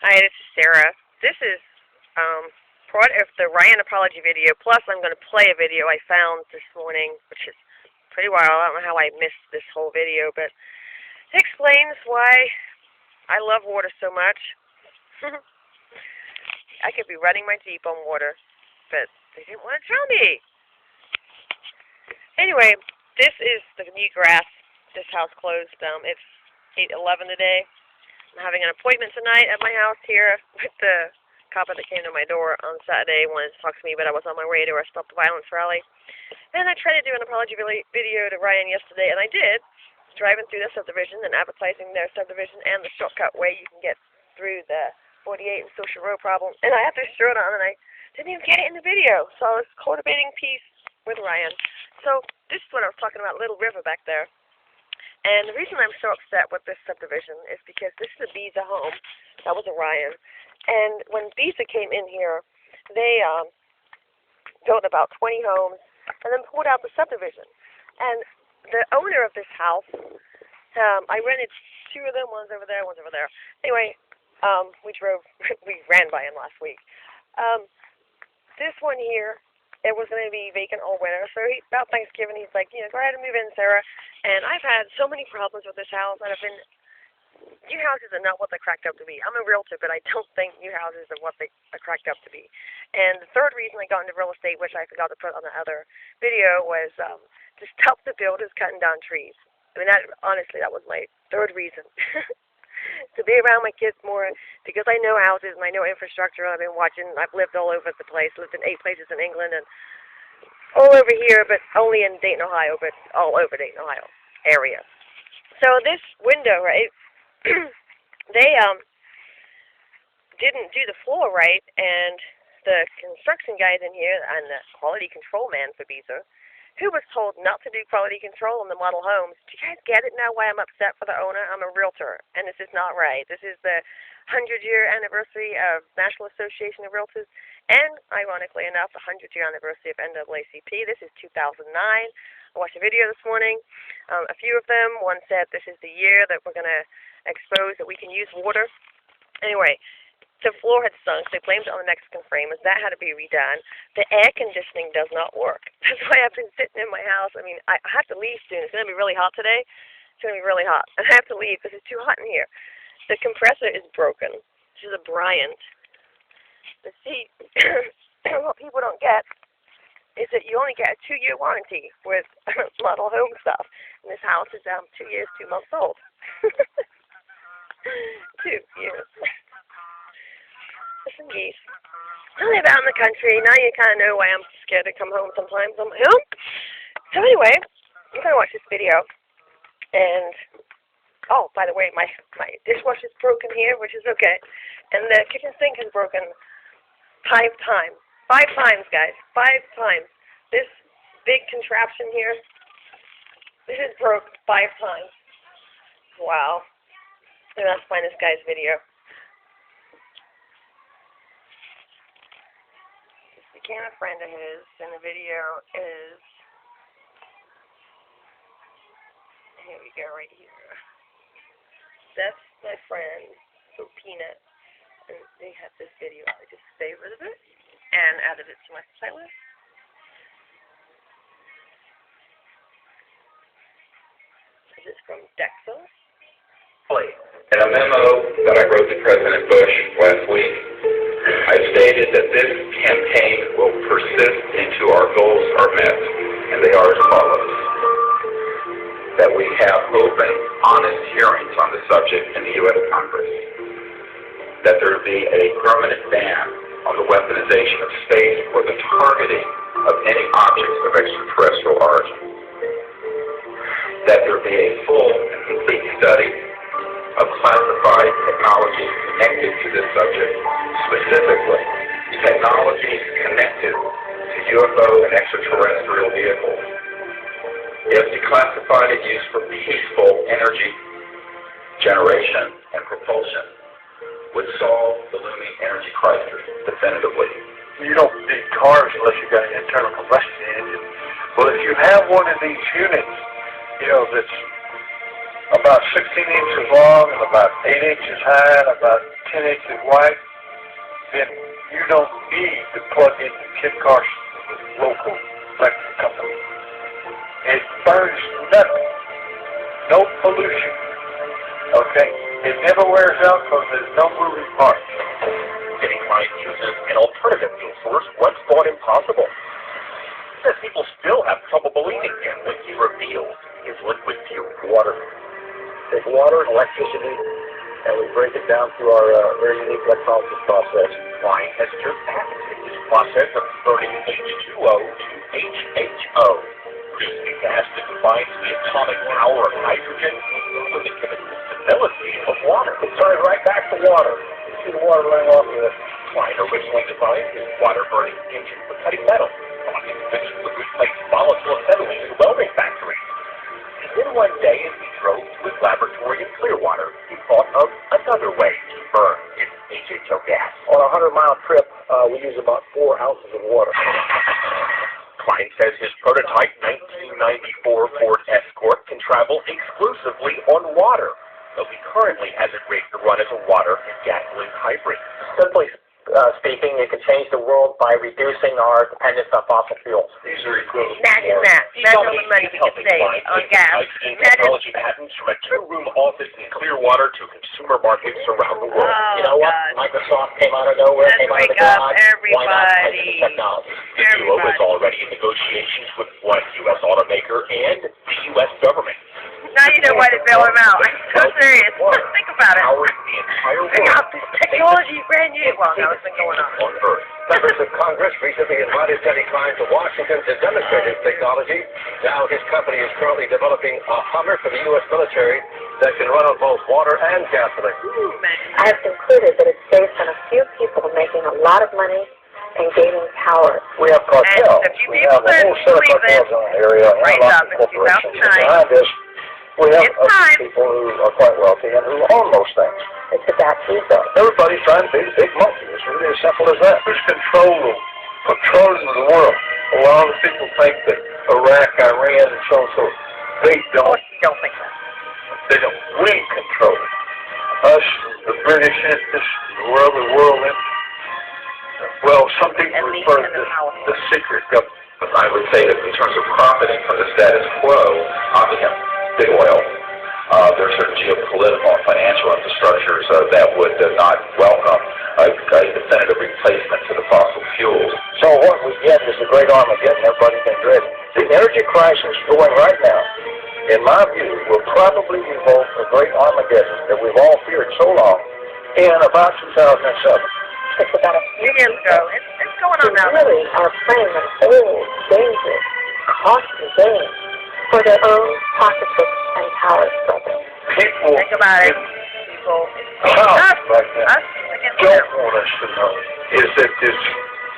Hi, this is Sarah. This is part of the Ryan apology video. Plus, I'm going to play a video I found this morning, which is pretty wild. I don't know how I missed this whole video, but it explains why I love water so much. I could be running my Jeep on water, but they didn't want to tell me. Anyway, this is the new grass. This house closed. It's 8:11 today. I'm having an appointment tonight at my house here with the cop that came to my door on Saturday. Wanted to talk to me, but I was on my way to a Stop the Violence rally. And I tried to do an apology video to Ryan yesterday, and I did, driving through the subdivision and advertising their subdivision and the shortcut way you can get through the 48 and Social Road problem. And I had this shirt on, and I didn't even get it in the video. So I was cultivating peace with Ryan. So this is what I was talking about, Little River back there. And the reason I'm so upset with this subdivision is because this is a Beazer home. That was a Ryan. And when Beazer came in here, they built about 20 homes and then pulled out the subdivision. And the owner of this house, I rented two of them. One's over there, one's over there. Anyway, we ran by him last week. This one here, it was going to be vacant all winter. So about Thanksgiving, he's like, go ahead and move in, Sarah. And I've had so many problems with this house. New houses are not what they're cracked up to be. I'm a realtor, but I don't think new houses are what they are cracked up to be. And the third reason I got into real estate, which I forgot to put on the other video, was to stop the builders cutting down trees. I mean, honestly, that was my third reason. To be around my kids more, because I know houses and I know infrastructure. I've been watching. I've lived all over the place. Lived in 8 places in England and all over here, but only in Dayton, Ohio, but all over Dayton, Ohio area. So this window, right? They didn't do the floor right, and the construction guys in here and the quality control man for Beazer, who was told not to do quality control in the model homes. Do you guys get it now why I'm upset for the owner? I'm a realtor, and this is not right. This is the 100-year anniversary of National Association of Realtors, and ironically enough, the 100-year anniversary of NAACP. This is 2009. I watched a video this morning. A few of them. One said this is the year that we're going to expose that we can use water. Anyway, the floor had sunk. They blamed it on the Mexican framers. That had to be redone. The air conditioning does not work. That's why I've been sitting in my house. I mean, I have to leave soon. It's going to be really hot today. It's going to be really hot. I have to leave because it's too hot in here. The compressor is broken. This is a Bryant. But see, what people don't get is that you only get a 2-year warranty with model home stuff. And this house is 2 years, 2 months old. 2 years. Some geese. I live out in the country. Now you kind of know why I'm scared to come home sometimes. I'm like, oh. So anyway, I'm going to watch this video. And, oh, by the way, my dishwasher's broken here, which is okay. And the kitchen sink is broken 5 times. 5 times, guys. 5 times. This big contraption here, this is broke 5 times. Wow. So let's find this guy's video. Became a friend of his, and the video is, here we go, right here. That's my friend, so Peanut, and they have this video. I just favorited it and added it to my playlist. This is from Dexxel. In a memo that I wrote to President Bush last week, I stated that this campaign will persist until our goals are met, and they are as follows. That we have open, honest hearings on the subject in the U.S. Congress. That there be a permanent ban on the weaponization of space or the targeting of any objects of extraterrestrial origin. That there be a full and complete study of classified technology connected to this subject, specifically technologies connected to UFO and extraterrestrial vehicles. If declassified and used for peaceful energy generation and propulsion, would solve the looming energy crisis definitively. You don't need cars unless you've got an internal combustion engine. Well, if you have one of these units, that's about 16 inches long and about 8 inches high and about 10 inches wide, then you don't need to plug into Kit Carson's local electric company. It burns nothing. No pollution. Okay? It never wears out because there's no moving parts. Getting client uses an alternative fuel source once thought impossible. He says people still have trouble believing him when he reveals his liquid fuel. Water. Take water and electricity, and we break it down through our very unique electrolysis process. Klein has just patented this process of converting H2O to HHO, producing a gas that combines the atomic power of hydrogen with the chemical stability of water. It turns right back to water. You see the water running off of it. Klein originally designed his water-burning engine for cutting metal, on his mission to replace volatile acetylene in welding factories. And then one day, as he drove to his laboratory in Clearwater, he thought of another way to burn his HHO gas. On a 100-mile trip, we use about 4 ounces of water. Klein says his prototype 1994 Ford Escort can travel exclusively on water, though he currently has it rigged to run as a water and gasoline hybrid. Simply speaking, it can change the world by reducing our dependence on fossil fuels. These are equivalent. Imagine that. Imagine all the money we could save on gas. Imagine. Technology patents from a 2-room office in Clearwater to consumer markets around the world. Oh, You know what? God. Microsoft came out of nowhere, Let's came out of the wake up, garage. Why not everybody. take the technology? The duo is already in negotiations with one U.S. automaker and the U.S. government. Now you know why they bail him out. I'm so serious. Think about it. Powering the entire Bring world. out this technology brand new. Well, no, it's been going on. On Earth. Members of Congress recently invited Teddy Klein to Washington to demonstrate his technology. Now his company is currently developing a Hummer for the U.S. military that can run on both water and gasoline. I've concluded that it's based on a few people making a lot of money and gaining power. We have cartels. And a few We people have a whole set of believe cartels it. in the area and Raise lots up of in corporations 2009. behind us. We have It's time. people who are quite wealthy and who own those things. It's about ego. Everybody's trying to be the big monkey. It's really as simple as that. Who's controlling the world? A lot of people think that Iraq, Iran, and so on, so they Of don't. course you don't think that. They don't. We control it. Us, the British interests, the world interests. Well, some people And me refer and to the powerful. the secret government. I would say that in terms of profiting from the status quo, big oil, there are certain geopolitical and financial infrastructures that would not welcome a definitive replacement to the fossil fuels. So what we get is the great Armageddon everybody's been dreading. The energy crisis going right now, in my view, will probably evoke a great Armageddon that we've all feared so long in about 2007. It's about a Few years ago. It's going on who now. really are playing an old, dangerous, costly game for their own pocketbooks and power struggles. People Think about it. in People. the South Us. right now Us. I can't don't want us to know is that this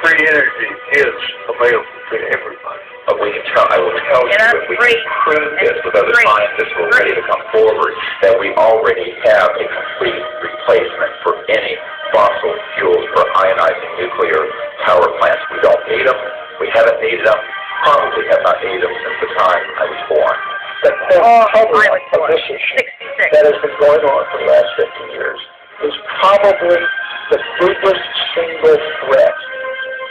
free energy is available to everybody. I will tell you Get us that we free. can prove this with other Free. scientists who are ready to come forward, that we already have a complete replacement for any fossil fuels for ionizing nuclear power plants. We don't need them. We haven't needed them. Probably have not needed them since the time I was born. The I cover was of born. this issue 66. that has been going on for the last 50 years is probably the biggest single threat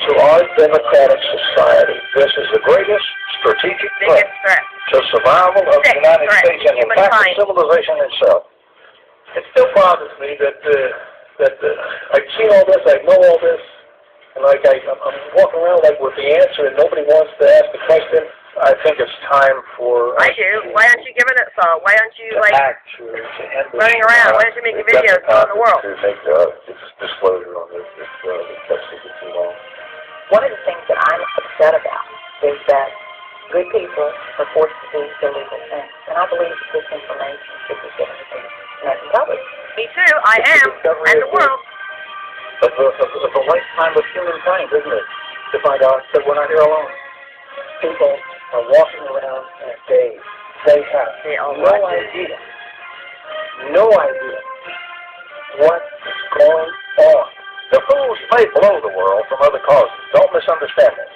to our democratic society. This is the greatest strategic threat Biggest threat. to survival of the United threat States and in to fact to humankind. civilization itself. It still bothers me that I've seen all this, I know all this, and like I'm walking around like with the answer and nobody wants to ask the question. I think it's time for I do. Why aren't you giving it some? Why aren't you, to like, act to end this. running around? Why don't you make a video telling the world? To make disclosure on this kept secret too long. One of the things that I'm upset about is that good people are forced to do illegal things. And I believe that this information should be given to the American public. Me too. I am. And the world. Of a lifetime of humankind, isn't it? To find out that we're not here alone. People are walking around in a daze. They have They all no idea what is going on. The fools may blow the world from other causes. Don't misunderstand this.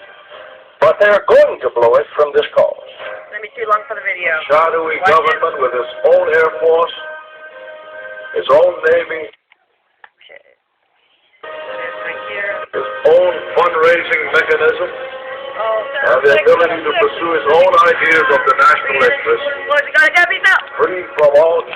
but they're going to blow it from this cause. Let me too long for the video. Shadowy Watch government with its own Air Force, its own Navy, Okay. That is right here. its own fundraising mechanism, Oh, and the ability to pursue its own ideas of the national interest. Gotta be